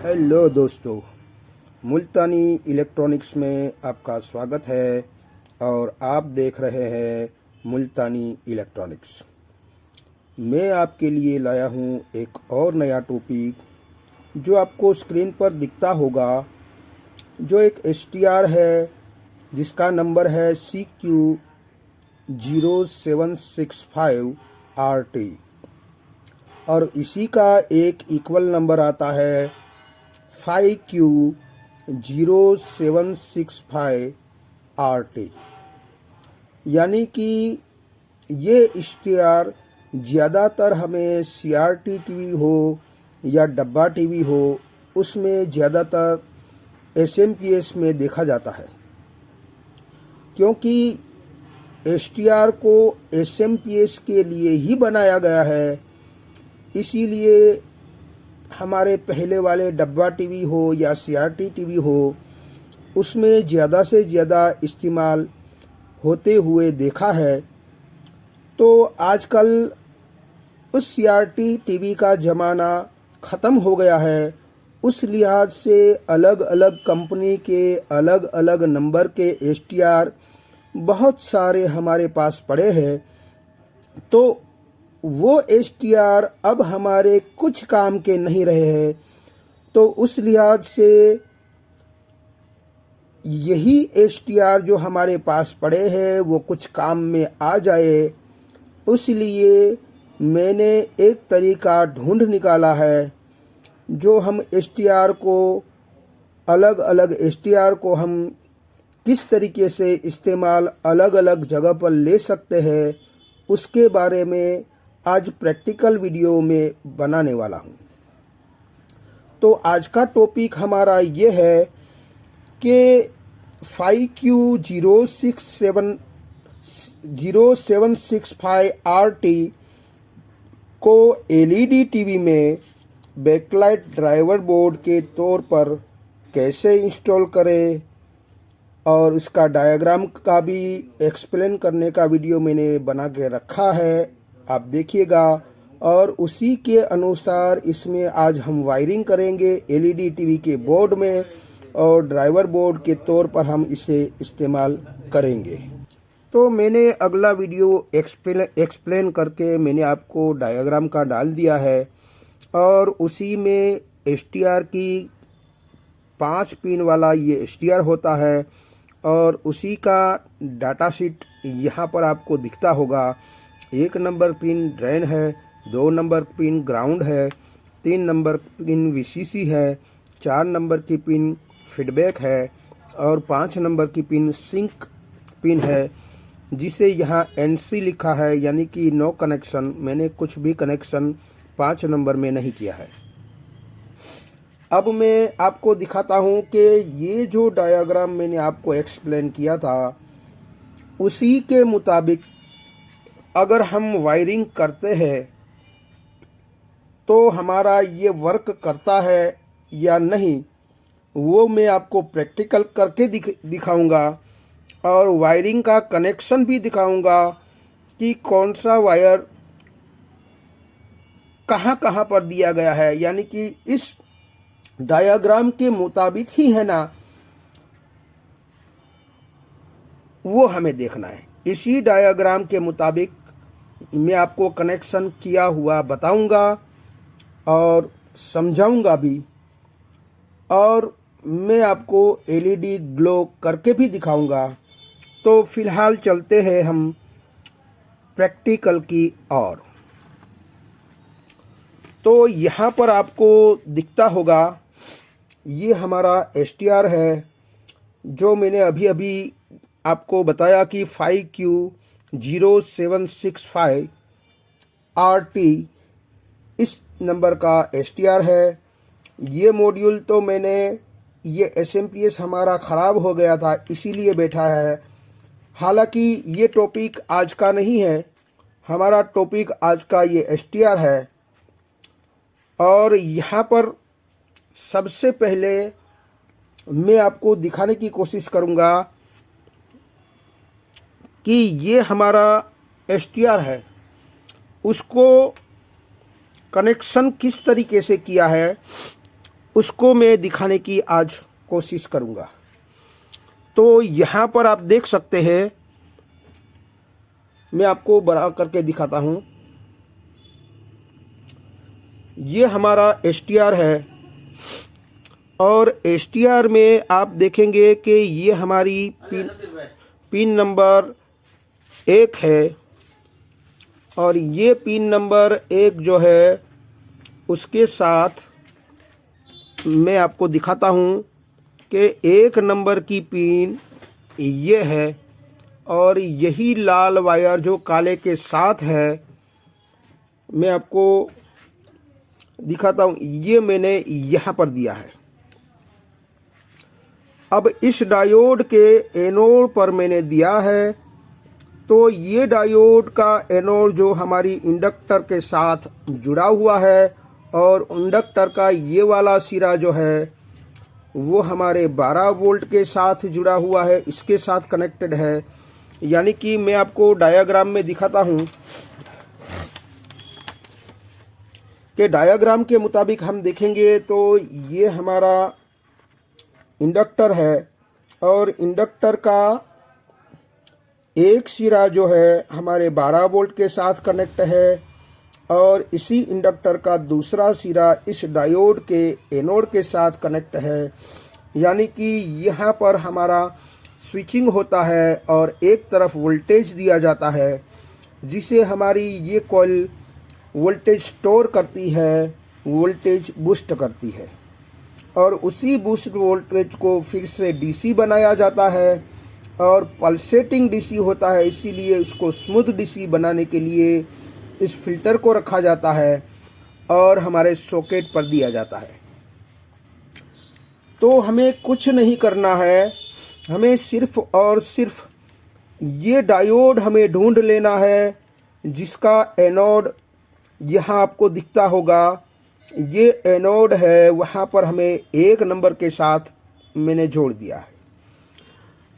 Hello दोस्तों, मुल्तानी electronics में आपका स्वागत है और आप देख रहे हैं मुल्तानी इलेक्ट्रॉनिक्स। मैं आपके लिए लाया हूं एक और नया टॉपिक जो आपको स्क्रीन पर दिखता होगा, जो एक STR है जिसका नंबर है CQ0765RT और इसी का एक इक्वल नंबर आता है 5Q0765RT। यानी कि ये STR ज़्यादातर हमें CRT टीवी हो या डब्बा टीवी हो, उसमें ज़्यादातर SMPS में देखा जाता है, क्योंकि STR को SMPS के लिए ही बनाया गया है। इसीलिए हमारे पहले वाले डब्बा टीवी हो या CRT टीवी हो, उसमें ज़्यादा से ज़्यादा इस्तेमाल होते हुए देखा है। तो आजकल उस CRT टीवी का ज़माना ख़त्म हो गया है। उस लिहाज से अलग अलग कंपनी के अलग अलग नंबर के STR बहुत सारे हमारे पास पड़े हैं। तो वो STR अब हमारे कुछ काम के नहीं रहे हैं। तो उस लिहाज से यही STR जो हमारे पास पड़े हैं वो कुछ काम में आ जाए, उसलिए मैंने एक तरीका ढूंढ निकाला है जो हम STR को अलग अलग STR को हम किस तरीके से इस्तेमाल अलग अलग जगह पर ले सकते हैं, उसके बारे में आज प्रैक्टिकल वीडियो में बनाने वाला हूँ। तो आज का टॉपिक हमारा ये है कि 5Q0765RT को LED टीवी में बैकलाइट ड्राइवर बोर्ड के तौर पर कैसे इंस्टॉल करें, और उसका डायग्राम का भी एक्सप्लेन करने का वीडियो मैंने बना के रखा है, आप देखिएगा। और उसी के अनुसार इसमें आज हम वायरिंग करेंगे LED टीवी के बोर्ड में, और ड्राइवर बोर्ड के तौर पर हम इसे इस्तेमाल करेंगे। तो मैंने अगला वीडियो एक्सप्लेन करके मैंने आपको डायग्राम का डाल दिया है, और उसी में STR की 5 पिन वाला ये STR होता है, और उसी का डाटा शीट यहाँ पर आपको दिखता होगा। 1 नंबर पिन ड्रेन है, 2 नंबर पिन ग्राउंड है, 3 नंबर पिन VCC है, 4 नंबर की पिन फीडबैक है, और 5 नंबर की पिन सिंक पिन है, जिसे यहाँ NC लिखा है, यानी कि नो कनेक्शन। मैंने कुछ भी कनेक्शन 5 नंबर में नहीं किया है। अब मैं आपको दिखाता हूँ कि ये जो डायग्राम मैंने आपको एक्सप्लेन किया था, उसी के मुताबिक अगर हम वायरिंग करते हैं तो हमारा ये वर्क करता है या नहीं, वो मैं आपको प्रैक्टिकल करके दिखाऊंगा, और वायरिंग का कनेक्शन भी दिखाऊंगा कि कौन सा वायर कहाँ कहाँ पर दिया गया है। यानी कि इस डायग्राम के मुताबिक ही है ना, वो हमें देखना है। इसी डायग्राम के मुताबिक मैं आपको कनेक्शन किया हुआ बताऊंगा और समझाऊंगा भी, और मैं आपको LED ग्लो करके भी दिखाऊंगा। तो फिलहाल चलते हैं हम प्रैक्टिकल की ओर। तो यहाँ पर आपको दिखता होगा, ये हमारा STR है जो मैंने अभी अभी आपको बताया कि 5Q0765RT इस नंबर का STR है। ये मॉड्यूल तो मैंने, ये SMPS हमारा ख़राब हो गया था इसीलिए बैठा है। हालांकि ये टॉपिक आज का नहीं है, हमारा टॉपिक आज का ये STR है। और यहाँ पर सबसे पहले मैं आपको दिखाने की कोशिश करूँगा कि ये हमारा STR है, उसको कनेक्शन किस तरीके से किया है। उसको मैं दिखाने की आज कोशिश करूँगा। तो यहाँ पर आप देख सकते हैं, मैं आपको बड़ा करके दिखाता हूँ। ये हमारा STR है और STR में आप देखेंगे कि ये हमारी पिन नंबर 1 है और ये पिन नंबर 1 जो है उसके साथ मैं आपको दिखाता हूँ कि 1 नंबर की पिन ये है और यही लाल वायर जो काले के साथ है मैं आपको दिखाता हूँ, ये मैंने यहाँ पर दिया है। अब इस डायोड के एनोड पर मैंने दिया है, तो ये डायोड का एनोड जो हमारी इंडक्टर के साथ जुड़ा हुआ है और इंडक्टर का ये वाला सिरा जो है वो हमारे 12 वोल्ट के साथ जुड़ा हुआ है, इसके साथ कनेक्टेड है। यानी कि मैं आपको डायग्राम में दिखाता हूँ कि डायग्राम के मुताबिक हम देखेंगे तो ये हमारा इंडक्टर है और इंडक्टर का एक सिरा जो है हमारे 12 वोल्ट के साथ कनेक्ट है और इसी इंडक्टर का दूसरा सिरा इस डायोड के एनोड के साथ कनेक्ट है। यानी कि यहाँ पर हमारा स्विचिंग होता है और एक तरफ वोल्टेज दिया जाता है जिसे हमारी ये कॉइल वोल्टेज स्टोर करती है, वोल्टेज बूस्ट करती है और उसी बूस्ट वोल्टेज को फिर से DC बनाया जाता है और पल्सेटिंग DC होता है, इसीलिए उसको स्मूथ DC बनाने के लिए इस फिल्टर को रखा जाता है और हमारे सॉकेट पर दिया जाता है। तो हमें कुछ नहीं करना है, हमें सिर्फ और सिर्फ ये डायोड हमें ढूंढ लेना है जिसका एनोड यहाँ आपको दिखता होगा। ये एनोड है, वहाँ पर हमें 1 नंबर के साथ मैंने जोड़ दिया है।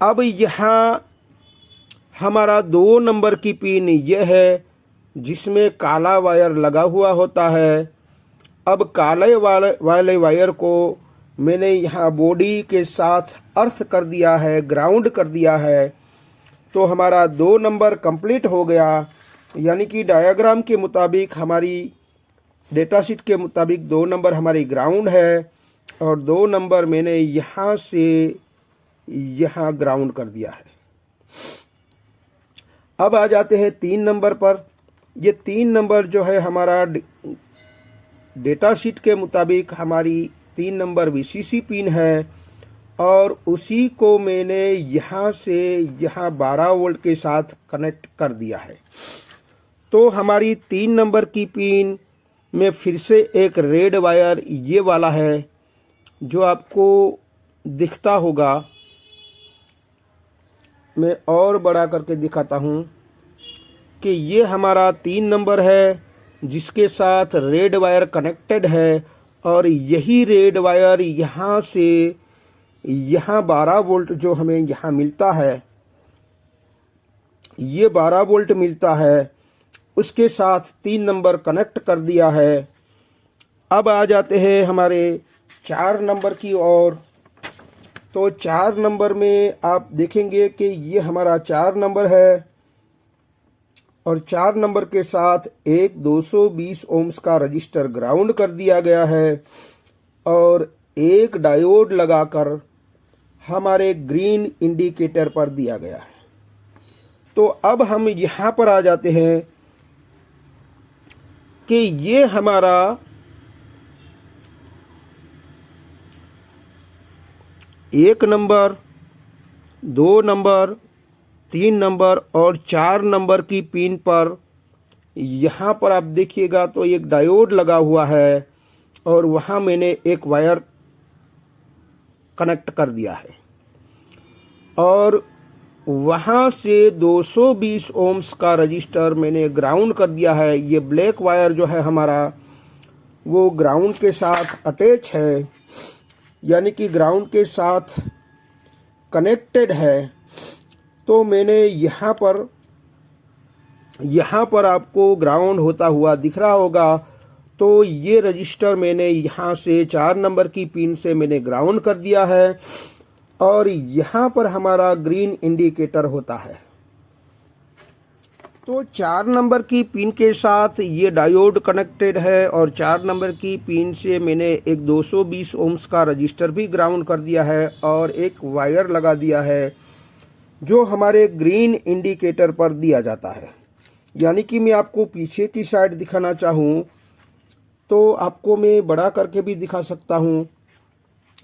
अब यहाँ हमारा 2 नंबर की पिन ये है जिसमें काला वायर लगा हुआ होता है। अब काले वाले वायर को मैंने यहाँ बॉडी के साथ अर्थ कर दिया है, ग्राउंड कर दिया है, तो हमारा 2 नंबर कंप्लीट हो गया। यानी कि डायग्राम के मुताबिक, हमारी डेटा शीट के मुताबिक 2 नंबर हमारी ग्राउंड है और 2 नंबर मैंने यहाँ से यहाँ ग्राउंड कर दिया है। अब आ जाते हैं 3 नंबर पर। ये 3 नंबर जो है हमारा डेटा शीट के मुताबिक हमारी 3 नंबर VCC पिन है और उसी को मैंने यहाँ से यहाँ 12 वोल्ट के साथ कनेक्ट कर दिया है। तो हमारी 3 नंबर की पिन में फिर से एक रेड वायर ये वाला है जो आपको दिखता होगा। मैं और बड़ा करके दिखाता हूँ कि ये हमारा 3 नंबर है जिसके साथ रेड वायर कनेक्टेड है और यही रेड वायर यहाँ से यहाँ 12 वोल्ट जो हमें यहाँ मिलता है, ये 12 वोल्ट मिलता है, उसके साथ 3 नंबर कनेक्ट कर दिया है। अब आ जाते हैं हमारे 4 नंबर की ओर। तो 4 नंबर में आप देखेंगे कि ये हमारा 4 नंबर है और 4 नंबर के साथ एक 220 ओम्स का रजिस्टर ग्राउंड कर दिया गया है और एक डायोड लगाकर हमारे ग्रीन इंडिकेटर पर दिया गया है। तो अब हम यहाँ पर आ जाते हैं कि ये हमारा 1 नंबर, 2 नंबर, 3 नंबर और 4 नंबर की पिन पर यहाँ पर आप देखिएगा तो एक डायोड लगा हुआ है और वहाँ मैंने एक वायर कनेक्ट कर दिया है और वहाँ से 220 ओम्स का रजिस्टर मैंने ग्राउंड कर दिया है। ये ब्लैक वायर जो है हमारा वो ग्राउंड के साथ अटैच है, यानी कि ग्राउंड के साथ कनेक्टेड है। तो मैंने यहाँ पर आपको ग्राउंड होता हुआ दिख रहा होगा तो ये रजिस्टर मैंने यहाँ से 4 नंबर की पिन से मैंने ग्राउंड कर दिया है और यहाँ पर हमारा ग्रीन इंडिकेटर होता है। तो 4 नंबर की पिन के साथ ये डायोड कनेक्टेड है और 4 नंबर की पिन से मैंने एक 220 ओम्स का रजिस्टर भी ग्राउंड कर दिया है और एक वायर लगा दिया है जो हमारे ग्रीन इंडिकेटर पर दिया जाता है। यानी कि मैं आपको पीछे की साइड दिखाना चाहूँ तो आपको मैं बड़ा करके भी दिखा सकता हूँ।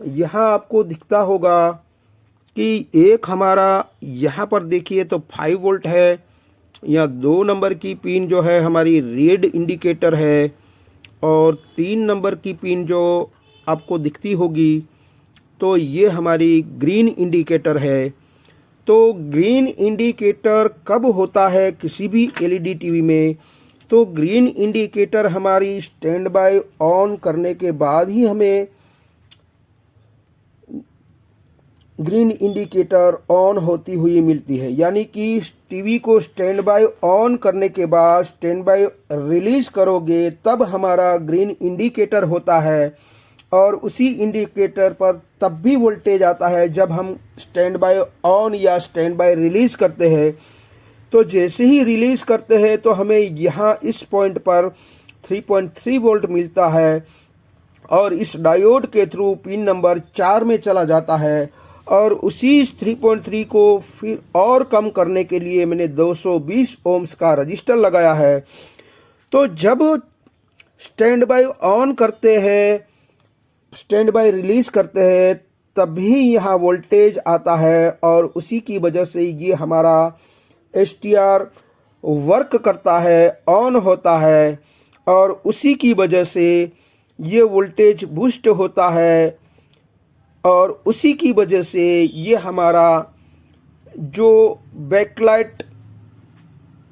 यहाँ आपको दिखता होगा कि एक हमारा यहाँ पर देखिए तो 5 वोल्ट है, या 2 नंबर की पिन जो है हमारी रेड इंडिकेटर है और 3 नंबर की पिन जो आपको दिखती होगी तो ये हमारी ग्रीन इंडिकेटर है। तो ग्रीन इंडिकेटर कब होता है किसी भी एलईडी टीवी में? तो ग्रीन इंडिकेटर हमारी स्टैंड बाय ऑन करने के बाद ही हमें ग्रीन इंडिकेटर ऑन होती हुई मिलती है। यानी कि टीवी को स्टैंड बाय ऑन करने के बाद स्टैंड बाय रिलीज करोगे तब हमारा ग्रीन इंडिकेटर होता है और उसी इंडिकेटर पर तब भी वोल्टेज आता है जब हम स्टैंड बाय ऑन या स्टैंड बाय रिलीज करते हैं। तो जैसे ही रिलीज करते हैं तो हमें यहाँ इस पॉइंट पर 3.3 वोल्ट मिलता है और इस डायोड के थ्रू पिन नंबर 4 में चला जाता है और उसी 3.3 को फिर और कम करने के लिए मैंने 220 ओम्स का रजिस्टर लगाया है। तो जब स्टैंड बाय ऑन करते हैं, स्टैंड बाय रिलीज करते हैं, तभी यहाँ वोल्टेज आता है और उसी की वजह से ये हमारा एसटीआर वर्क करता है, ऑन होता है और उसी की वजह से ये वोल्टेज बूस्ट होता है और उसी की वजह से ये हमारा जो बैकलाइट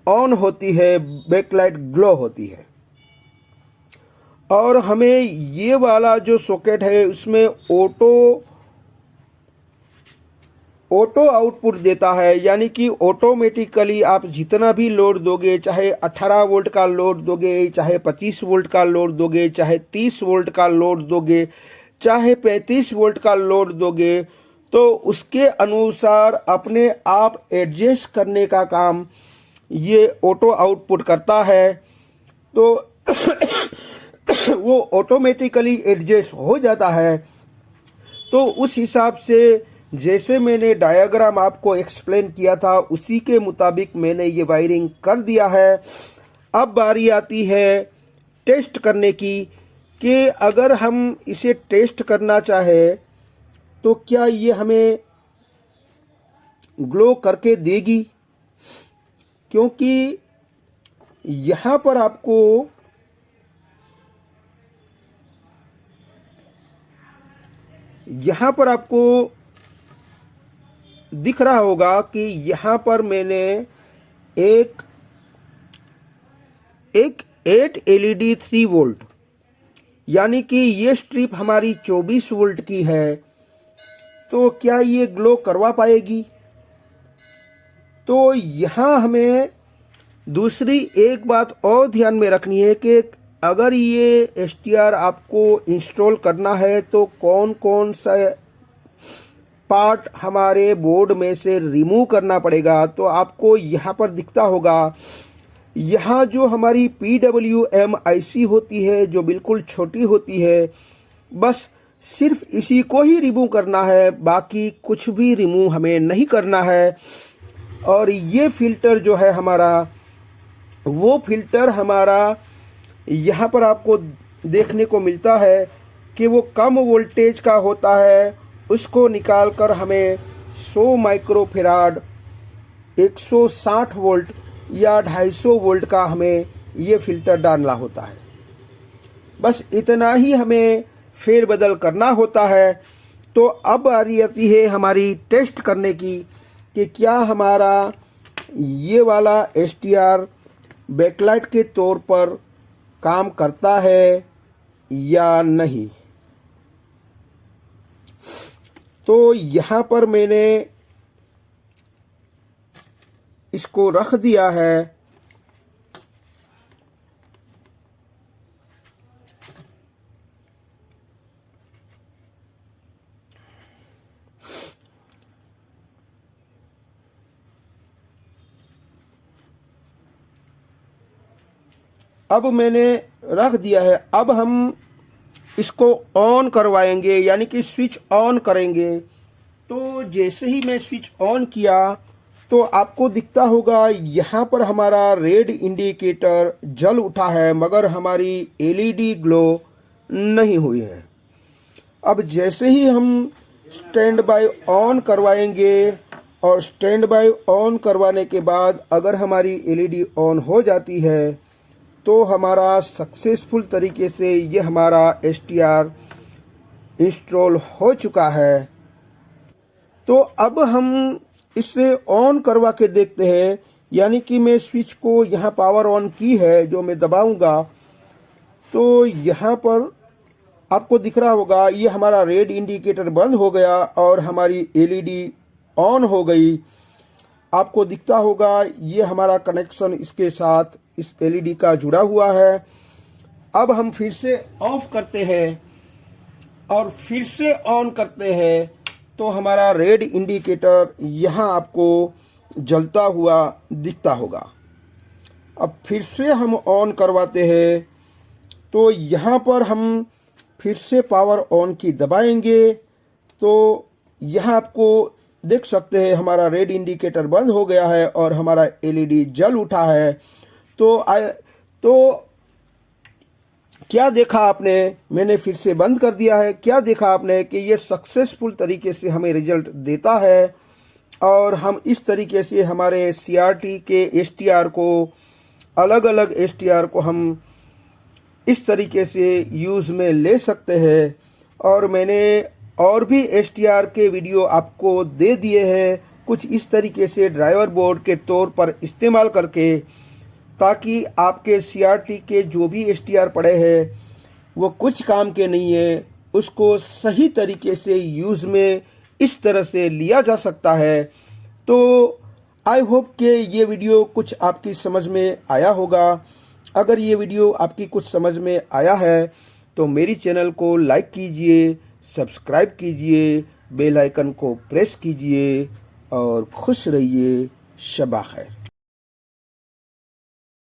ऑन होती है, बैकलाइट ग्लो होती है। और हमें ये वाला जो सॉकेट है उसमें ऑटो आउटपुट देता है। यानी कि ऑटोमेटिकली आप जितना भी लोड दोगे, चाहे 18 वोल्ट का लोड दोगे, चाहे 25 वोल्ट का लोड दोगे, चाहे 30 वोल्ट का लोड दोगे, चाहे 35 वोल्ट का लोड दोगे, तो उसके अनुसार अपने आप एडजस्ट करने का काम ये ऑटो आउटपुट करता है। तो वो ऑटोमेटिकली एडजस्ट हो जाता है। तो उस हिसाब से जैसे मैंने डायग्राम आपको एक्सप्लेन किया था उसी के मुताबिक मैंने ये वायरिंग कर दिया है। अब बारी आती है टेस्ट करने की कि अगर हम इसे टेस्ट करना चाहे तो क्या ये हमें ग्लो करके देगी, क्योंकि यहाँ पर आपको दिख रहा होगा कि यहाँ पर मैंने एक 8 एलईडी 3 वोल्ट, यानी कि ये स्ट्रिप हमारी 24 वोल्ट की है, तो क्या ये ग्लो करवा पाएगी? तो यहाँ हमें दूसरी एक बात और ध्यान में रखनी है कि अगर ये एसटीआर आपको इंस्टॉल करना है तो कौन कौन सा पार्ट हमारे बोर्ड में से रिमूव करना पड़ेगा। तो आपको यहाँ पर दिखता होगा, यहाँ जो हमारी PWM IC होती है जो बिल्कुल छोटी होती है, बस सिर्फ इसी को ही रिमूव करना है, बाकी कुछ भी रिमूव हमें नहीं करना है। और ये फिल्टर जो है हमारा, वो फिल्टर हमारा यहाँ पर आपको देखने को मिलता है कि वो कम वोल्टेज का होता है। उसको निकाल कर हमें 100 माइक्रोफेराड, 160 वोल्ट या 250 वोल्ट का हमें ये फ़िल्टर डालना होता है। बस इतना ही हमें फेरबदल करना होता है। तो अब बारी आती है हमारी टेस्ट करने की कि क्या हमारा ये वाला एसटीआर बैकलाइट के तौर पर काम करता है या नहीं। तो यहाँ पर मैंने इसको रख दिया है अब मैंने रख दिया है। अब हम इसको ऑन करवाएंगे, यानी कि स्विच ऑन करेंगे। तो जैसे ही मैं स्विच ऑन किया तो आपको दिखता होगा यहाँ पर हमारा रेड इंडिकेटर जल उठा है, मगर हमारी एलईडी ग्लो नहीं हुई है। अब जैसे ही हम स्टैंड बाय ऑन करवाएंगे और स्टैंड बाय ऑन करवाने के बाद अगर हमारी एलईडी ऑन हो जाती है तो हमारा सक्सेसफुल तरीके से ये हमारा एसटीआर इंस्टॉल हो चुका है। तो अब हम इसे ऑन करवा के देखते हैं, यानी कि मैं स्विच को यहाँ पावर ऑन की है, जो मैं दबाऊंगा तो यहाँ पर आपको दिख रहा होगा ये हमारा रेड इंडिकेटर बंद हो गया और हमारी एलईडी ऑन हो गई। आपको दिखता होगा ये हमारा कनेक्शन इसके साथ इस एलईडी का जुड़ा हुआ है। अब हम फिर से ऑफ करते हैं और फिर से ऑन करते हैं तो हमारा रेड इंडिकेटर यहाँ आपको जलता हुआ दिखता होगा। अब फिर से हम ऑन करवाते हैं तो यहाँ पर हम फिर से पावर ऑन की दबाएंगे तो यहाँ आपको देख सकते हैं हमारा रेड इंडिकेटर बंद हो गया है और हमारा एलईडी जल उठा है। तो क्या देखा आपने, मैंने फिर से बंद कर दिया है। क्या देखा आपने कि ये सक्सेसफुल तरीके से हमें रिजल्ट देता है और हम इस तरीके से हमारे सीआरटी के एसटीआर को, अलग अलग एसटीआर को हम इस तरीके से यूज़ में ले सकते हैं। और मैंने और भी एसटीआर के वीडियो आपको दे दिए हैं, कुछ इस तरीके से ड्राइवर बोर्ड के तौर पर इस्तेमाल करके, ताकि आपके सीआरटी के जो भी एसटीआर पड़े हैं वो कुछ काम के नहीं है, उसको सही तरीके से यूज़ में इस तरह से लिया जा सकता है। तो आई होप कि ये वीडियो कुछ आपकी समझ में आया होगा। अगर ये वीडियो आपकी कुछ समझ में आया है तो मेरी चैनल को लाइक कीजिए, सब्सक्राइब कीजिए, बेल आइकन को प्रेस कीजिए और खुश रहिए। शबा खैर।